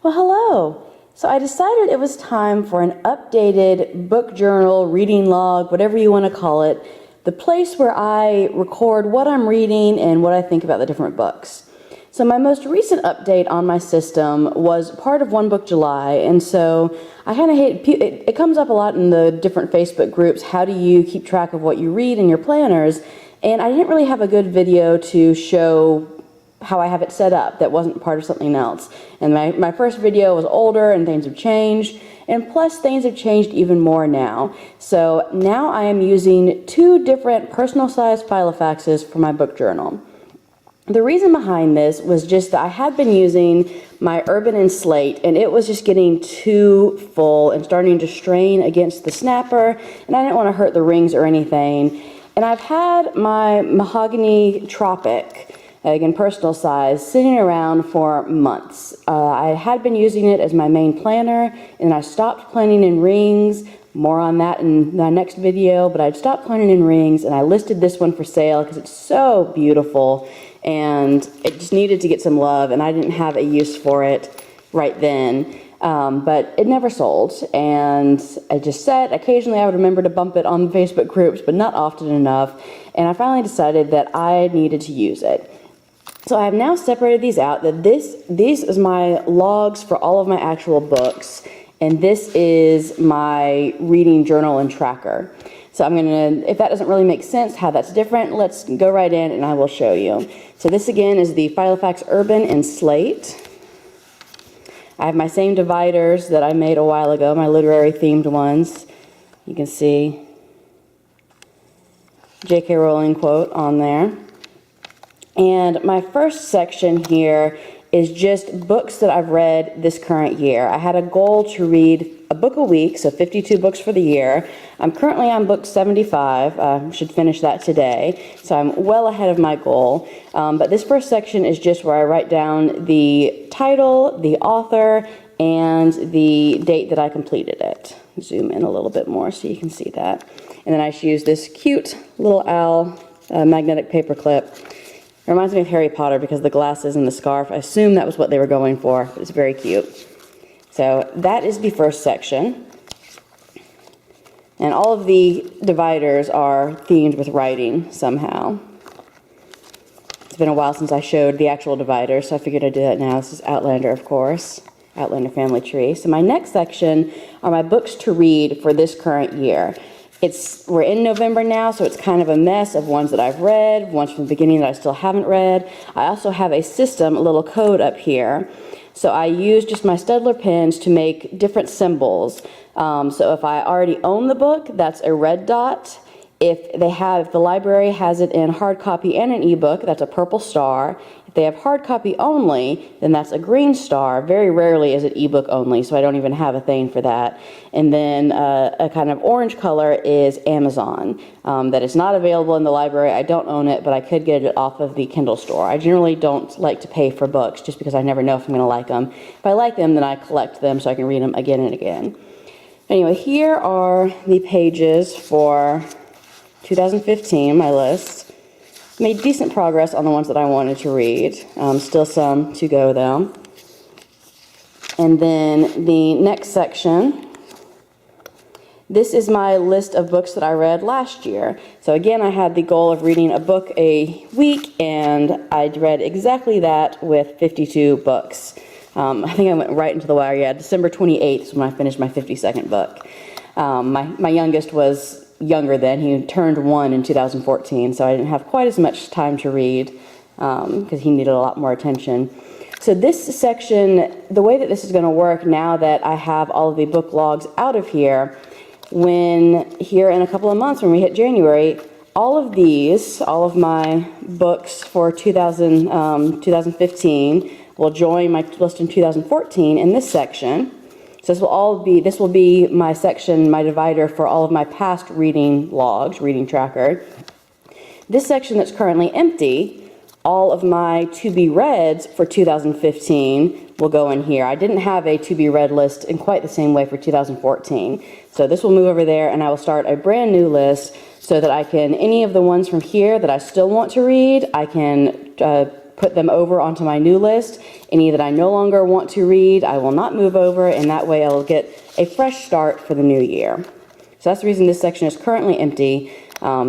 Well, hello. So I decided it was time for an updated book journal, reading log, whatever you want to call it, the place where I record what I'm reading and what I think about the different books. So my most recent update on my system was part of One Book July, and so I kind of hate, it comes up a lot in the different Facebook groups, how do you keep track of what you read in your planners, and I didn't really have a good video to show how I have it set up that wasn't part of something else. And my first video was older and things have changed, and plus things have changed even more now. So now I am using two different personal size Filofaxes for my book journal. The reason behind this was just that I had been using my Urban and Slate, and it was just getting too full and starting to strain against the snapper, and I didn't want to hurt the rings or anything. And I've had my Mahogany Tropic, again personal size, sitting around for months. I had been using it as my main planner, and I stopped planning in rings. More on that in the next video, but I'd stopped planning in rings, and I listed this one for sale because it's so beautiful, and it just needed to get some love, and I didn't have a use for it right then. But it never sold, and I just said occasionally I would remember to bump it on Facebook groups, but not often enough, and I finally decided that I needed to use it. So I have now separated these out. These is my logs for all of my actual books, and this is my reading journal and tracker. So I'm gonna, if that doesn't really make sense how that's different, let's go right in and I will show you. So this again is the Filofax Urban and Slate. I have my same dividers that I made a while ago, my literary themed ones. You can see J.K. Rowling quote on there. And my first section here is just books that I've read this current year. I had a goal to read a book a week, so 52 books for the year. I'm currently on book 75, should finish that today, so I'm well ahead of my goal. But this first section is just where I write down the title, the author, and the date that I completed it. Zoom in a little bit more so you can see that. And then I just use this cute little owl magnetic paper clip. It reminds me of Harry Potter because the glasses and the scarf. I assume that was what they were going for, but it's very cute. So that is the first section. And all of the dividers are themed with writing somehow. It's been a while since I showed the actual divider, so I figured I'd do that now. This is Outlander, of course. Outlander Family Tree. So my next section are my books to read for this current year. We're in November now, so it's kind of a mess of ones that I've read, ones from the beginning that I still haven't read. I also have a system, a little code up here. So I use just my Staedtler pens to make different symbols. So if I already own the book, that's a red dot. If the library has it in hard copy and an ebook, that's a purple star. If they have hard copy only, then that's a green star. Very rarely is it ebook only, so I don't even have a thing for that. And then a kind of orange color is Amazon. That is not available in the library. I don't own it, but I could get it off of the Kindle store. I generally don't like to pay for books just because I never know if I'm going to like them. If I like them, then I collect them so I can read them again and again. Anyway, here are the pages for 2015, my list. Made decent progress on the ones that I wanted to read. Still some to go though. And then the next section, this is my list of books that I read last year. So again, I had the goal of reading a book a week, and I read exactly that with 52 books. I think I went right into the wire. Yeah, December 28th is when I finished my 52nd book. My youngest was younger then. He turned 1 in 2014, so I didn't have quite as much time to read because he needed a lot more attention. So this section, the way that this is going to work now that I have all of the book logs out of here, here in a couple of months when we hit January, all of my books for 2015 will join my list in 2014 in this section. So this will be my section, my divider for all of my past reading logs, reading tracker. This section that's currently empty, all of my to-be-reads for 2015 will go in here. I didn't have a to-be-read list in quite the same way for 2014. So this will move over there, and I will start a brand new list so that I can, any of the ones from here that I still want to read, I can put them over onto my new list. Any that I no longer want to read, I will not move over, and that way I'll get a fresh start for the new year. So that's the reason this section is currently empty,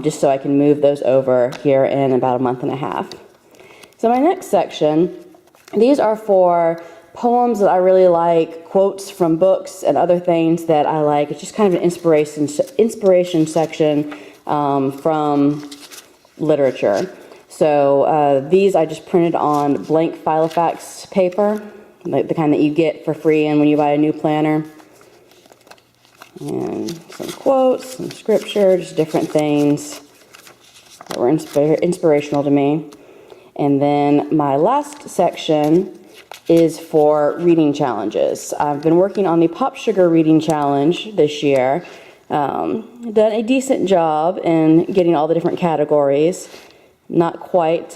just so I can move those over here in about a month and a half. So my next section, these are for poems that I really like, quotes from books and other things that I like. It's just kind of an inspiration section from literature. So these I just printed on blank Filofax paper, like the kind that you get for free and when you buy a new planner. And some quotes, some scripture, just different things that were inspirational to me. And then my last section is for reading challenges. I've been working on the Pop Sugar Reading Challenge this year. Done a decent job in getting all the different categories. Not quite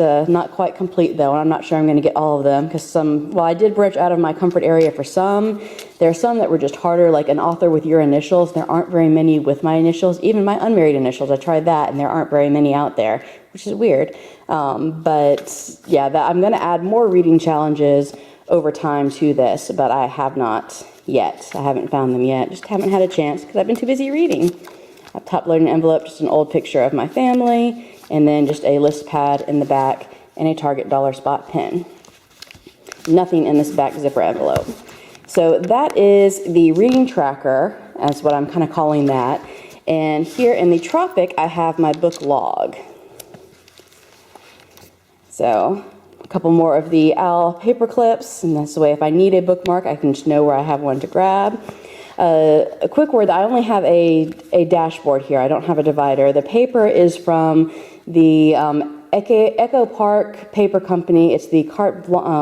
complete though, and I'm not sure I'm going to get all of them because while I did branch out of my comfort area for some, there are some that were just harder, like an author with your initials. There aren't very many with my initials, even my unmarried initials. I tried that, and there aren't very many out there, which is weird. But yeah, I'm going to add more reading challenges over time to this, but I have not yet. I haven't found them yet. Just haven't had a chance because I've been too busy reading. I've top-loaded an envelope, just an old picture of my family, and then just a list pad in the back and a Target dollar spot pen. Nothing in this back zipper envelope. So that is the reading tracker, that's what I'm kind of calling that. And here in the Tropic, I have my book log. So a couple more of the owl paper clips, and that's the way if I need a bookmark, I can just know where I have one to grab. A quick word, I only have a dashboard here. I don't have a divider. The paper is from the Echo Park Paper Company. It's the Cartabella,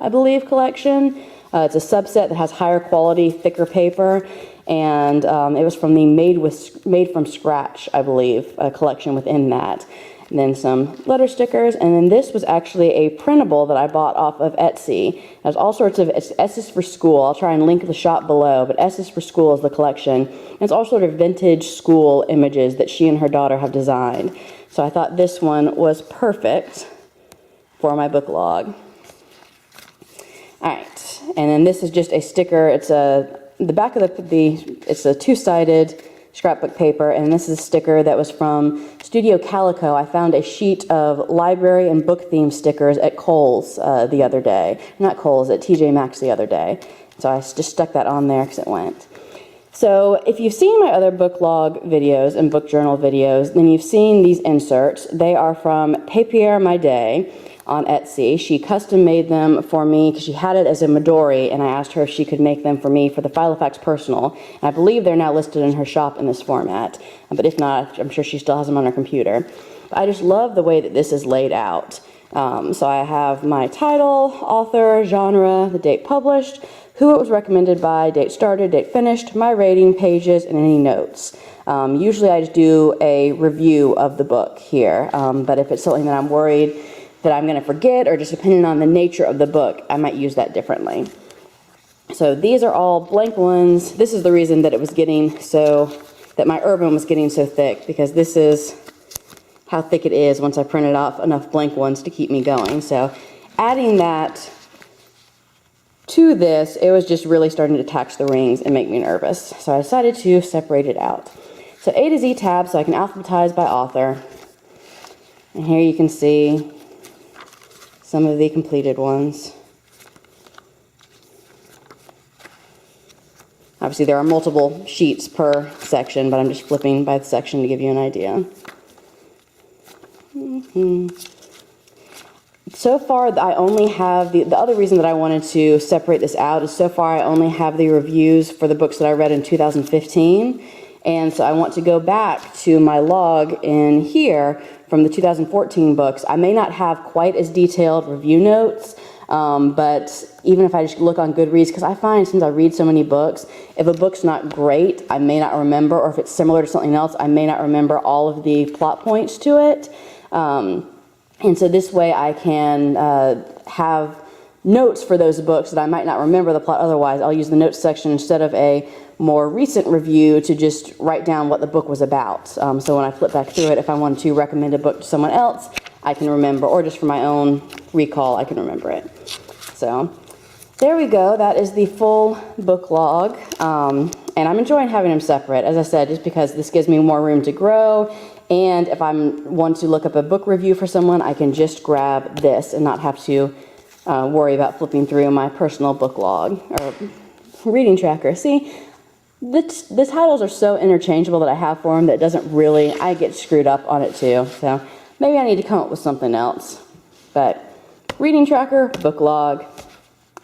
I believe, collection. It's a subset that has higher quality, thicker paper, and it was from the Made from Scratch, I believe, collection within that. And then some letter stickers, and then this was actually a printable that I bought off of Etsy. There's all sorts of, it's S is for School. I'll try and link the shop below, but S is for School is the collection. And it's all sort of vintage school images that she and her daughter have designed. So I thought this one was perfect for my book log. All right, and then this is just a sticker. It's the back of it's a two-sided scrapbook paper, and this is a sticker that was from Studio Calico. I found a sheet of library and book theme stickers at Kohl's the other day. Not Kohl's, at TJ Maxx the other day. So I just stuck that on there because it went. So if you've seen my other book log videos and book journal videos, then you've seen these inserts. They are from Papier My Day on Etsy. She custom made them for me because she had it as a Midori, and I asked her if she could make them for me for the Filofax Personal. And I believe they're now listed in her shop in this format, but if not, I'm sure she still has them on her computer. But I just love the way that this is laid out. So I have my title, author, genre, the date published, who it was recommended by, date started, date finished, my rating, pages, and any notes. Usually I just do a review of the book here, but if it's something that I'm worried that I'm going to forget, or just depending on the nature of the book, I might use that differently. So these are all blank ones. This is the reason that it was getting that my Urban was getting so thick, because this is how thick it is once I printed off enough blank ones to keep me going. So adding that to this, it was just really starting to tax the rings and make me nervous. So I decided to separate it out. So A to Z tab, so I can alphabetize by author. And here you can see some of the completed ones. Obviously there are multiple sheets per section, but I'm just flipping by the section to give you an idea. So far I only have, the other reason that I wanted to separate this out is so far I only have the reviews for the books that I read in 2015. And so I want to go back to my log in here from the 2014 books. I may not have quite as detailed review notes, but even if I just look on Goodreads, because I find since I read so many books, if a book's not great, I may not remember, or if it's similar to something else, I may not remember all of the plot points to it. And so this way I can have notes for those books that I might not remember the plot otherwise. I'll use the notes section instead of a more recent review to just write down what the book was about. So when I flip back through it, if I wanted to recommend a book to someone else, I can remember, or just for my own recall, I can remember it. So there we go. That is the full book log. And I'm enjoying having them separate, as I said, just because this gives me more room to grow. And if I want to look up a book review for someone, I can just grab this and not have to worry about flipping through my personal book log or reading tracker. See, the titles are so interchangeable that I have for them that it doesn't really, I get screwed up on it too. So maybe I need to come up with something else. But reading tracker, book log.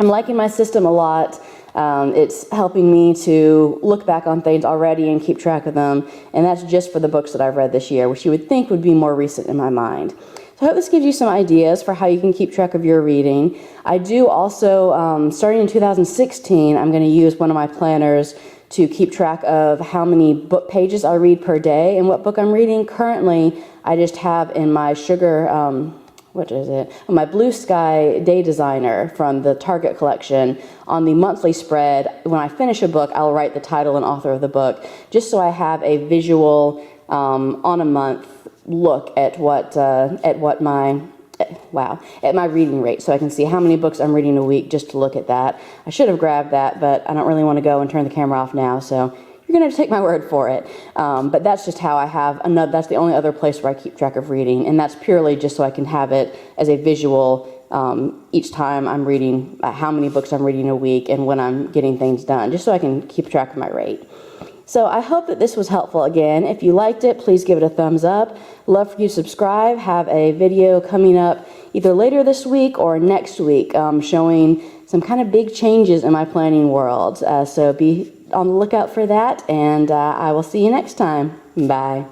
I'm liking my system a lot. It's helping me to look back on things already and keep track of them. And that's just for the books that I've read this year, which you would think would be more recent in my mind. So I hope this gives you some ideas for how you can keep track of your reading. I do also, starting in 2016, I'm going to use one of my planners to keep track of how many book pages I read per day and what book I'm reading. Currently, I just have in my my Blue Sky Day Designer from the Target collection on the monthly spread. When I finish a book, I'll write the title and author of the book, just so I have a visual on a month look at my reading rate, so I can see how many books I'm reading a week, just to look at that. I should have grabbed that, but I don't really want to go and turn the camera off now, so you're going to have to take my word for it. But that's just how I have another, that's the only other place where I keep track of reading, and that's purely just so I can have it as a visual each time I'm reading, how many books I'm reading a week and when I'm getting things done, just so I can keep track of my rate. So I hope that this was helpful again. If you liked it, please give it a thumbs up. Love for you to subscribe. Have a video coming up either later this week or next week showing some kind of big changes in my planning world. So be on the lookout for that, and I will see you next time. Bye.